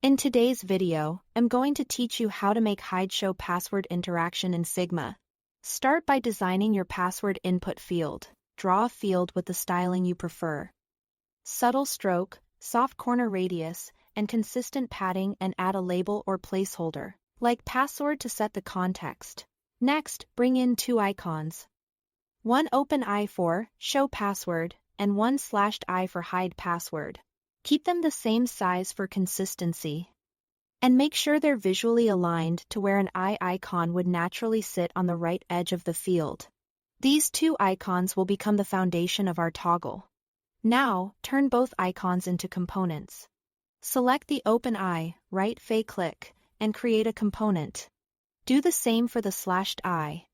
In today's video, I'm going to teach you how to make hide-show password interaction in Figma. Start by designing your password input field. Draw a field with the styling you prefer. Subtle stroke, soft corner radius, and consistent padding, and add a label or placeholder, like password, to set the context. Next, bring in two icons. One open eye for show password, and one slashed eye for hide password. Keep them the same size for consistency. And make sure they're visually aligned to where an eye icon would naturally sit on the right edge of the field. These two icons will become the foundation of our toggle. Now, turn both icons into components. Select the open eye, right-click, and create a component. Do the same for the slashed eye.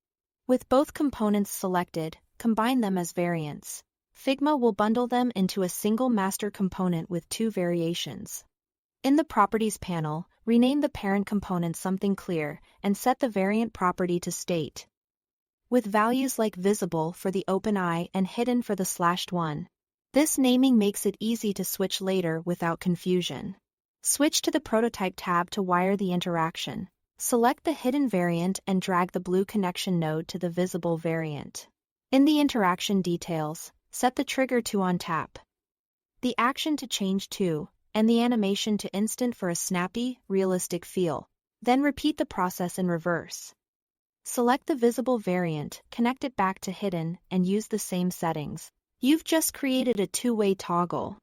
With both components selected, combine them as variants. Figma will bundle them into a single master component with two variations. In the Properties panel, rename the parent component something clear and set the variant property to state, with values like visible for the open eye and hidden for the slashed one. This naming makes it easy to switch later without confusion. Switch to the Prototype tab to wire the interaction. Select the hidden variant and drag the blue connection node to the visible variant. In the interaction details, set the trigger to on tap, the action to change to, and the animation to instant for a snappy, realistic feel. Then repeat the process in reverse. Select the visible variant, connect it back to hidden, and use the same settings. You've just created a two-way toggle.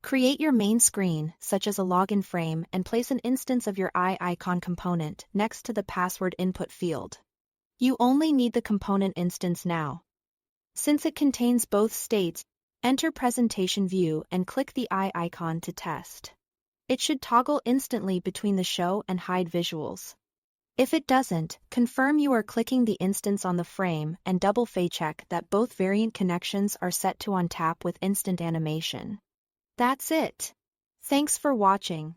Create your main screen, such as a login frame, and place an instance of your eye icon component next to the password input field. You only need the component instance now. Since it contains both states, enter Presentation View and click the eye icon to test. It should toggle instantly between the show and hide visuals. If it doesn't, confirm you are clicking the instance on the frame and double check that both variant connections are set to on tap with instant animation. That's it. Thanks for watching.